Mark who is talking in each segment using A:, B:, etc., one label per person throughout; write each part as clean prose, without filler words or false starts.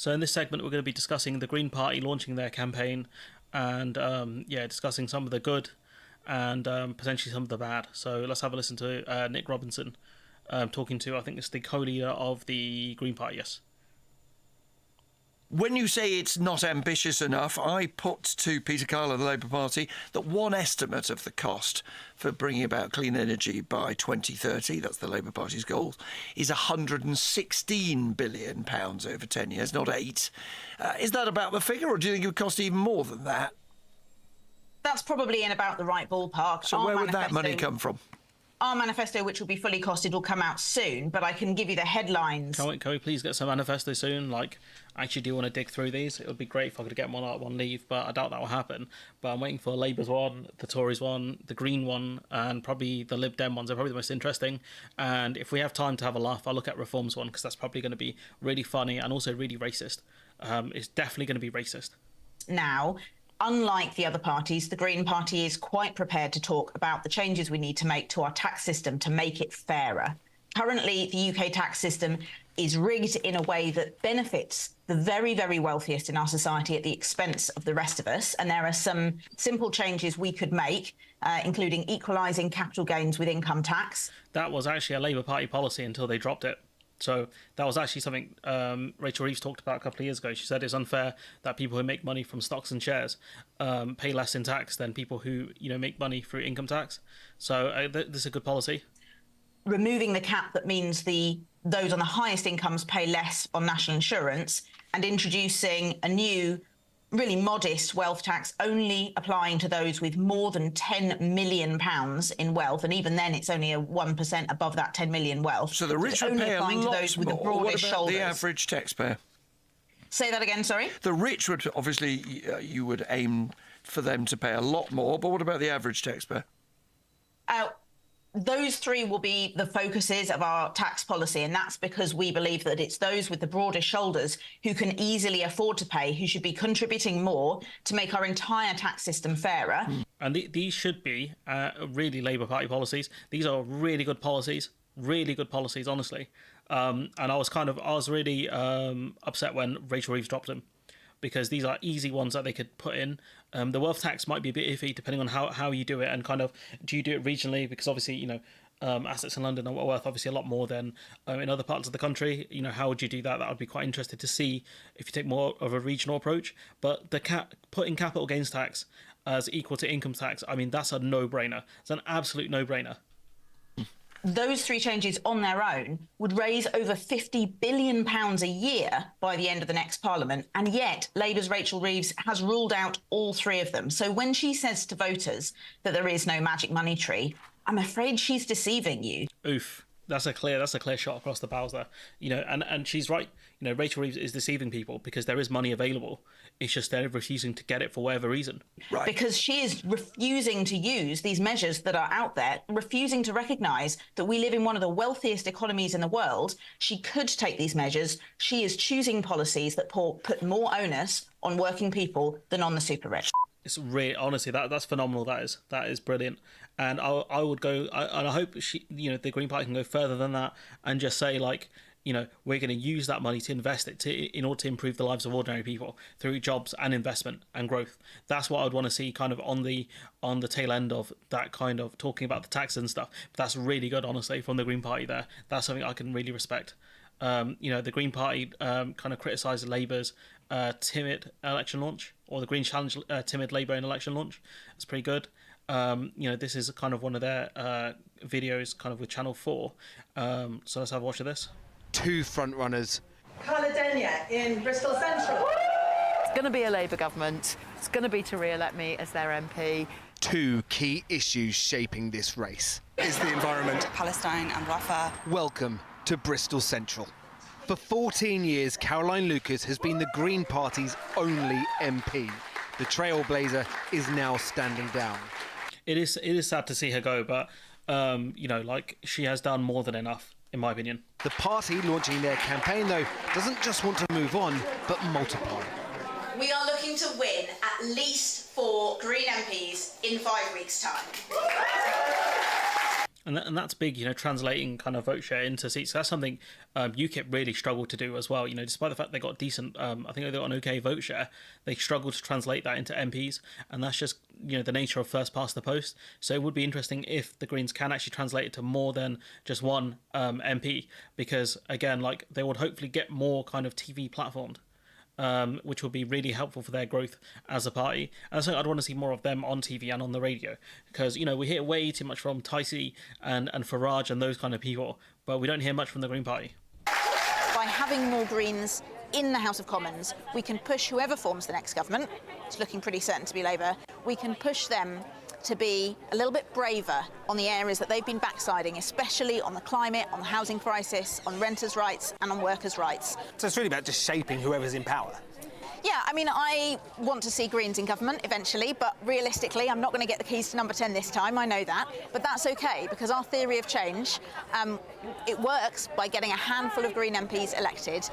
A: So in this segment, we're going to be discussing the Green Party launching their campaign and, discussing some of the good and potentially some of the bad. So let's have a listen to Nick Robinson talking to, I think it's the co-leader of the Green Party, yes.
B: When you say it's not ambitious enough, I put to Peter Kyle of the Labour Party that one estimate of the cost for bringing about clean energy by 2030, that's the Labour Party's goal, is £116 billion over 10 years, not 8. Is that about the figure, or do you think it would cost even more than that?
C: That's probably in about the right ballpark.
B: So where would that money come from?
C: Our manifesto, which will be fully costed, will come out soon, but I can give you the headlines.
A: Can we please get some manifesto soon? Like, I actually do want to dig through these. It would be great if I could get one out one leave, but I doubt that will happen. But I'm waiting for Labour's one, the Tories one, the Green one, and probably the Lib Dem ones. They're probably the most interesting. And if we have time to have a laugh, I'll look at Reforms one, because that's probably going to be really funny and also really racist. It's definitely going to be racist.
C: Now, unlike the other parties, the Green Party is quite prepared to talk about the changes we need to make to our tax system to make it fairer. Currently, the UK tax system is rigged in a way that benefits the very, very wealthiest in our society at the expense of the rest of us. And there are some simple changes we could make, including equalising capital gains with income tax.
A: That was actually a Labour Party policy until they dropped it. So that was actually something Rachel Reeves talked about a couple of years ago. She said it's unfair that people who make money from stocks and shares pay less in tax than people who make money through income tax. So this is a good policy.
C: Removing the cap that means those on the highest incomes pay less on national insurance, and introducing a new, really modest wealth tax only applying to those with more than £10 million in wealth, and even then it's only a 1% above that 10 million wealth.
B: So the rich would pay a lot more. What about the average taxpayer?
C: Say that again, sorry?
B: The rich would, obviously, you would aim for them to pay a lot more, but what about the average taxpayer?
C: Those three will be the focuses of our tax policy, and that's because we believe that it's those with the broadest shoulders who can easily afford to pay who should be contributing more to make our entire tax system fairer.
A: And these should be really Labour Party policies. These are really good policies, honestly. And I was really upset when Rachel Reeves dropped them, because these are easy ones that they could put in. The wealth tax might be a bit iffy depending on how you do it, and do you do it regionally? Because obviously, assets in London are worth obviously a lot more than in other parts of the country. How would you do that? That would be quite interested to see if you take more of a regional approach. But putting capital gains tax as equal to income tax, I mean, that's a no-brainer. It's an absolute no-brainer.
C: Those three changes on their own would raise over £50 billion a year by the end of the next Parliament, and yet Labour's Rachel Reeves has ruled out all three of them. So when she says to voters that there is no magic money tree, I'm afraid she's deceiving you.
A: Oof. That's a clear shot across the bows there. And she's right. Rachel Reeves is deceiving people because there is money available. It's just they're refusing to get it for whatever reason.
C: Right. Because she is refusing to use these measures that are out there, refusing to recognise that we live in one of the wealthiest economies in the world. She could take these measures. She is choosing policies that put more onus on working people than on the super rich.
A: It's really, honestly, that's phenomenal. That is brilliant. And I would go, and I hope the Green Party can go further than that and just say, we're going to use that money to invest it in order to improve the lives of ordinary people through jobs and investment and growth. That's what I would want to see on the tail end of that, talking about the tax and stuff. But that's really good, honestly, from the Green Party there. That's something I can really respect. The Green Party criticised Labour's timid election launch, or the Green Challenge timid Labour in election launch. It's pretty good. This is one of their videos with Channel 4. So let's have a watch of this.
D: Two front runners.
E: Caledania in Bristol Central.
F: It's going to be a Labour government. It's going to be to re-elect me as their MP.
D: Two key issues shaping this race. Is the environment.
G: Palestine and Rafah.
D: Welcome to Bristol Central. For 14 years, Caroline Lucas has been the Green Party's only MP. The trailblazer is now standing down.
A: It is sad to see her go, but she has done more than enough, in my opinion.
D: The party launching their campaign, though, doesn't just want to move on, but multiply.
H: We are looking to win at least 4 Green MPs in 5 weeks' time.
A: And that's big, translating kind of vote share into seats. That's something UKIP really struggled to do as well. Despite the fact they got decent, I think they got an okay vote share, they struggled to translate that into MPs, and that's just the nature of first past the post. So it would be interesting if the Greens can actually translate it to more than just one MP, because again, like they would hopefully get more kind of TV platformed. Which would be really helpful for their growth as a party. And so I'd want to see more of them on TV and on the radio, because we hear way too much from Ticey and Farage and those kind of people, but we don't hear much from the Green Party.
G: By having more Greens in the House of Commons, we can push whoever forms the next government. It's looking pretty certain to be Labour. We can push them to be a little bit braver on the areas that they've been backsiding, especially on the climate, on the housing crisis, on renters' rights and on workers' rights.
D: So it's really about just shaping whoever's in power.
G: Yeah, I mean, I want to see Greens in government eventually, but realistically, I'm not going to get the keys to number 10 this time, I know that. But that's OK, because our theory of change, it works by getting a handful of Green MPs elected.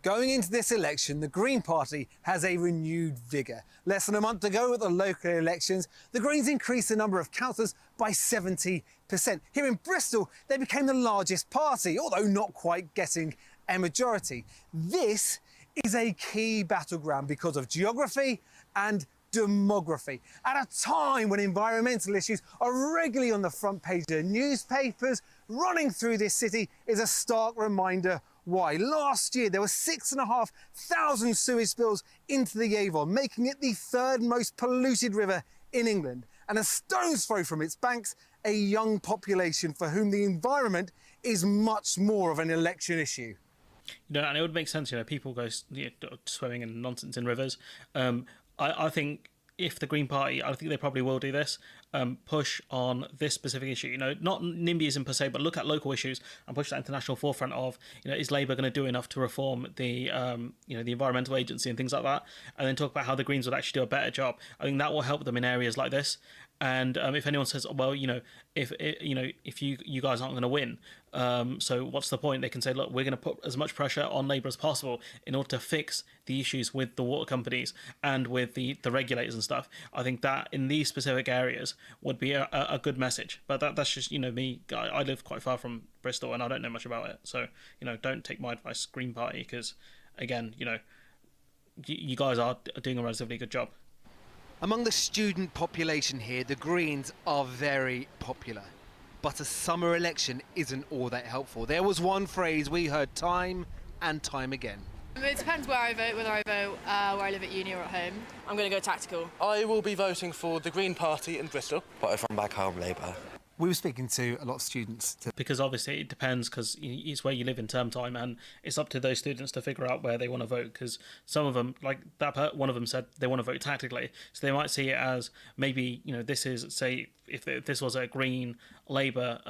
D: Going into this election, the Green Party has a renewed vigour. Less than a month ago at the local elections, the Greens increased the number of councillors by 70%. Here in Bristol, they became the largest party, although not quite getting a majority. This is a key battleground because of geography and demography. At a time when environmental issues are regularly on the front page of newspapers, running through this city is a stark reminder why. Last year, there were 6,500 sewage spills into the Avon, making it the third most polluted river in England. And a stone's throw from its banks, a young population for whom the environment is much more of an election issue.
A: And it would make sense, people go swimming and nonsense in rivers. I think if the Green Party, I think they probably will do this, push on this specific issue. Not NIMBYism per se, but look at local issues and push that international forefront of, is Labour going to do enough to reform the, the Environmental Agency and things like that, and then talk about how the Greens would actually do a better job. I think that will help them in areas like this. And if anyone says, well, if you guys aren't going to win, so what's the point? They can say, look, we're going to put as much pressure on Labour as possible in order to fix the issues with the water companies and with the regulators and stuff. I think that in these specific areas would be a good message. But that's just, me. I live quite far from Bristol and I don't know much about it. So, don't take my advice, Green Party, because, again, you guys are doing a relatively good job.
D: Among the student population here, the Greens are very popular. But a summer election isn't all that helpful. There was one phrase we heard time and time again.
F: It depends where I vote, whether I vote where I live at uni or at home.
I: I'm going to go tactical.
J: I will be voting for the Green Party in Bristol.
K: But if I'm back home, Labour.
D: We were speaking to a lot of students.
A: Because obviously it depends, because it's where you live in term time, and it's up to those students to figure out where they want to vote, because some of them, like that one of them said they want to vote tactically, so they might see it as maybe, this is, say, if this was a Green Labour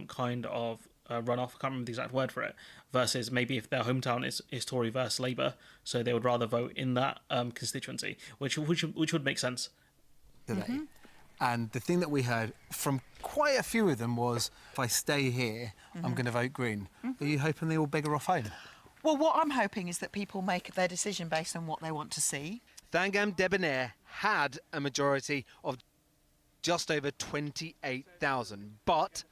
A: kind of runoff, I can't remember the exact word for it, versus maybe if their hometown is Tory versus Labour, so they would rather vote in that constituency, which would make sense.
D: Today. And the thing that we heard from quite a few of them was, if I stay here, I'm going to vote Green. Are you hoping they all bigger off home?
L: Well, what I'm hoping is that people make their decision based on what they want to see.
D: Thangam Debonair had a majority of just over 28,000, but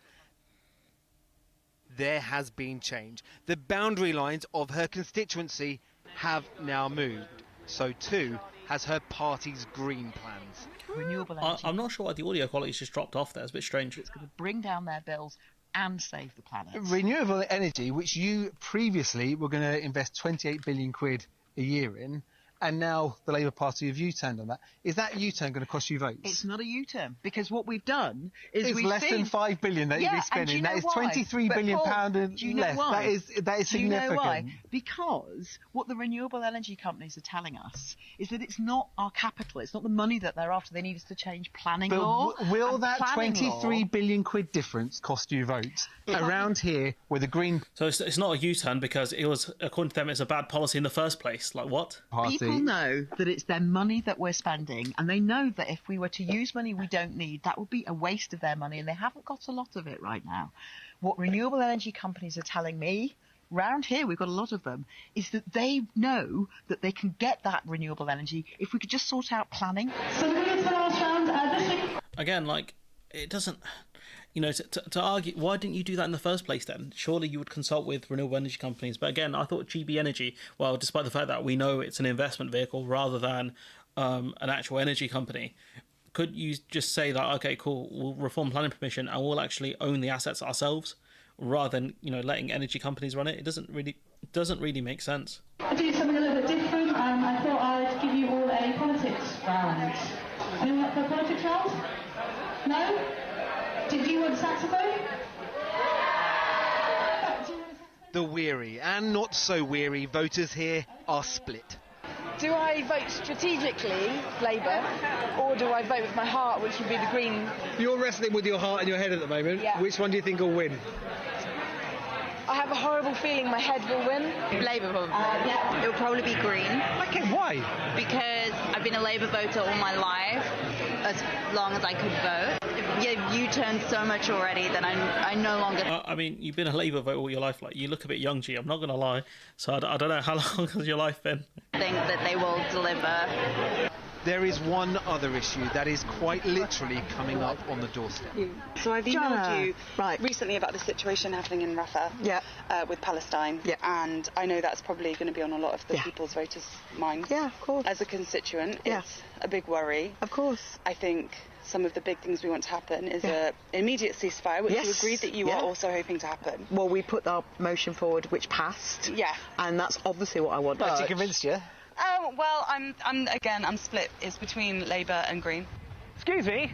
D: there has been change. The boundary lines of her constituency have now moved. So too has her party's green plans.
L: Renewable energy.
A: I'm not sure why the audio quality's just dropped off there. It's a bit strange.
L: It's going to bring down their bills and save the planet.
D: Renewable energy, which you previously were going to invest 28 billion quid a year in, and now the Labour Party have U-turned on that. Is that U-turn going to cost you votes?
L: It's not a U-turn, because what we've done is
D: it's less than 5 billion that you'll be spending. That is 23 billion pound less.
L: Why?
D: That is significant.
L: Do you know why? Because what the renewable energy companies are telling us is that it's not our capital, it's not the money that they're after. They need us to change planning law.
D: Will that 23 billion quid difference cost you votes around here with a Green?
A: So it's not a U-turn because it was, according to them, it's a bad policy in the first place. Like what?
L: People know that it's their money that we're spending, and they know that if we were to use money we don't need, that would be a waste of their money, and they haven't got a lot of it right now. What renewable energy companies are telling me, round here we've got a lot of them, is that they know that they can get that renewable energy if we could just sort out planning.
A: Again, like, it doesn't... to argue, why didn't you do that in the first place then? Surely you would consult with renewable energy companies. But again, I thought GB Energy, well, despite the fact that we know it's an investment vehicle rather than an actual energy company, could you just say that, okay, cool, we'll reform planning permission and we'll actually own the assets ourselves rather than, letting energy companies run it? It doesn't really make sense.
I: I'll do something a little bit different. I thought I'd give you all a politics round. Anyone up for a politics round? No? Do you want a saxophone?
D: The weary and not so weary voters here are split.
F: Do I vote strategically, Labour, or do I vote with my heart, which would be the Green?
D: You're wrestling with your heart and your head at the moment.
F: Yeah.
D: Which one do you think will win?
F: I have a horrible feeling my head will win.
K: Labour, probably. It will probably be Green.
D: Okay, why?
K: Because I've been a Labour voter all my life, as long as I could vote. Yeah, you turned so much already that I no longer...
A: I mean, you've been a Labour voter all your life. Like, you look a bit young, G. I'm not going to lie. So I don't know, how long has your life been?
K: I think that they will deliver.
D: There is one other issue that is quite literally coming up on the doorstep.
M: So I've emailed you recently about the situation happening in Rafah with Palestine, and I know that's probably going to be on a lot of the people's voters' minds.
F: Yeah, of course.
M: As a constituent, it's a big worry.
F: Of course.
M: I think some of the big things we want to happen is an immediate ceasefire, which you agreed that you are also hoping to happen.
L: Well, we put our motion forward, which passed.
M: Yeah.
L: And that's obviously what I want.
D: But she convinced you?
M: Well, I'm split. It's between Labour and Green.
D: Excuse me?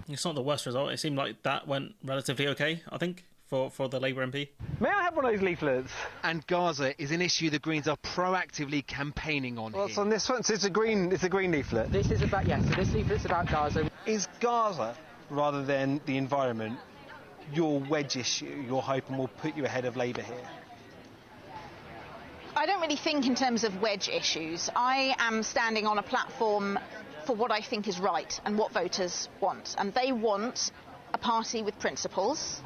A: It's not the worst result. It seemed like that went relatively okay, I think, for the Labour MP.
D: May I have one of those leaflets? And Gaza is an issue the Greens are proactively campaigning on. Well, it's on this one. So it's a green leaflet.
N: This is about, so this leaflet's about Gaza.
D: Is Gaza, rather than the environment, your wedge issue you're hoping will put you ahead of Labour here?
G: I don't really think in terms of wedge issues. I am standing on a platform for what I think is right and what voters want. And they want a party with principles.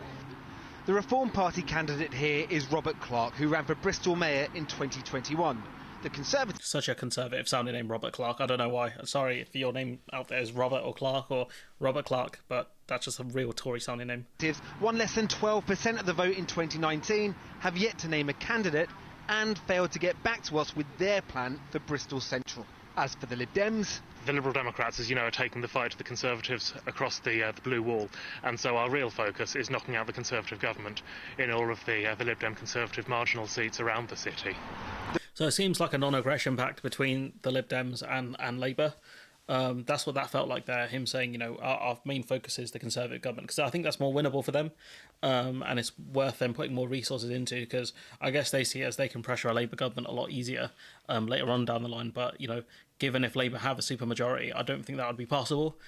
D: The Reform Party candidate here is Robert Clark, who ran for Bristol Mayor in 2021. The Conservative...
A: Such a conservative sounding name, Robert Clark. I don't know why. Sorry if your name out there is Robert or Clark or Robert Clark, but that's just a real Tory sounding name.
D: Won less than 12% of the vote in 2019, have yet to name a candidate, and failed to get back to us with their plan for Bristol Central. As for the Lib Dems...
O: The Liberal Democrats, as you know, are taking the fight to the Conservatives across the blue wall, and so our real focus is knocking out the Conservative government in all of the Lib Dem Conservative marginal seats around the city.
A: So it seems like a non-aggression pact between the Lib Dems and Labour. That's what that felt like there, him saying, our main focus is the Conservative government, because I think that's more winnable for them, and it's worth them putting more resources into, because I guess they see it as they can pressure a Labour government a lot easier later on down the line. But, given if Labour have a supermajority, I don't think that would be possible.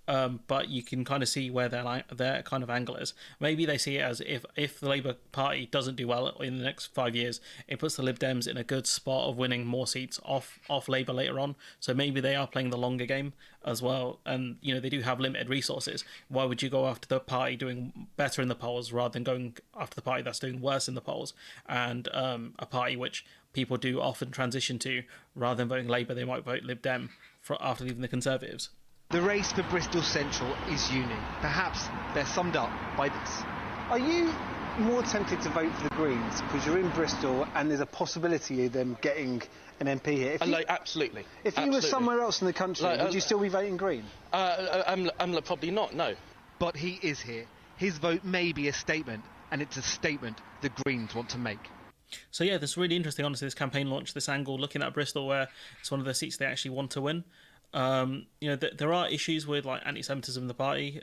A: But you can kind of see where their kind of angle is. Maybe they see it as if the Labour Party doesn't do well in the next 5 years, it puts the Lib Dems in a good spot of winning more seats off Labour later on. So maybe they are playing the longer game as well. And, they do have limited resources. Why would you go after the party doing better in the polls rather than going after the party that's doing worse in the polls? And a party which people do often transition to, rather than voting Labour, they might vote Lib Dem after leaving the Conservatives.
D: The race for Bristol Central is unique. Perhaps they're summed up by this. Are you more tempted to vote for the Greens because you're in Bristol and there's a possibility of them getting an MP here?
J: Absolutely.
D: If you were somewhere else in the country, would you still be voting Green?
J: I'm probably not, no.
D: But he is here. His vote may be a statement, and it's a statement the Greens want to make.
A: So yeah, this is really interesting, honestly, this campaign launch, this angle, looking at Bristol, where it's one of the seats they actually want to win. There are issues with like anti-Semitism in the party,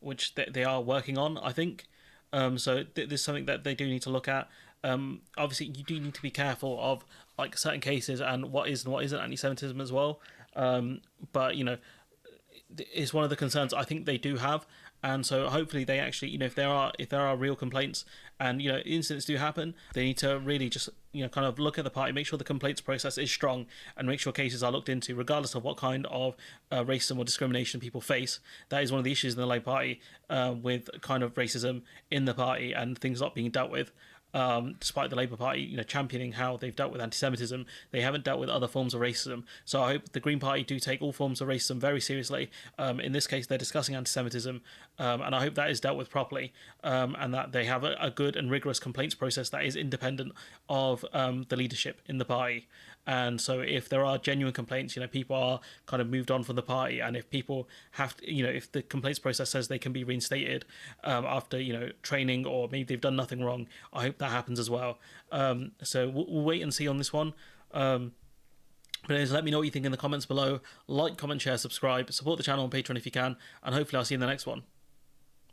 A: which they are working on, I think. So there's something that they do need to look at. Obviously, you do need to be careful of like certain cases and what is and what isn't anti-Semitism as well. But it's one of the concerns I think they do have. And so hopefully they actually, if there are real complaints and, incidents do happen, they need to really just, kind of look at the party, make sure the complaints process is strong and make sure cases are looked into, regardless of what kind of racism or discrimination people face. That is one of the issues in the Labour Party with kind of racism in the party and things not being dealt with. despite the Labour Party, championing how they've dealt with anti-Semitism, they haven't dealt with other forms of racism. So I hope the Green Party do take all forms of racism very seriously. In this case, they're discussing anti-Semitism, and I hope that is dealt with properly, and that they have a good and rigorous complaints process that is independent of the leadership in the party. And so if there are genuine complaints, people are kind of moved on from the party, and if people have to, if the complaints process says they can be reinstated after, training, or maybe they've done nothing wrong, I hope that happens as well. So we'll wait and see on this one. But anyways, let me know what you think in the comments below. Like, comment, share, subscribe, support the channel on Patreon if you can, and hopefully I'll see you in the next one.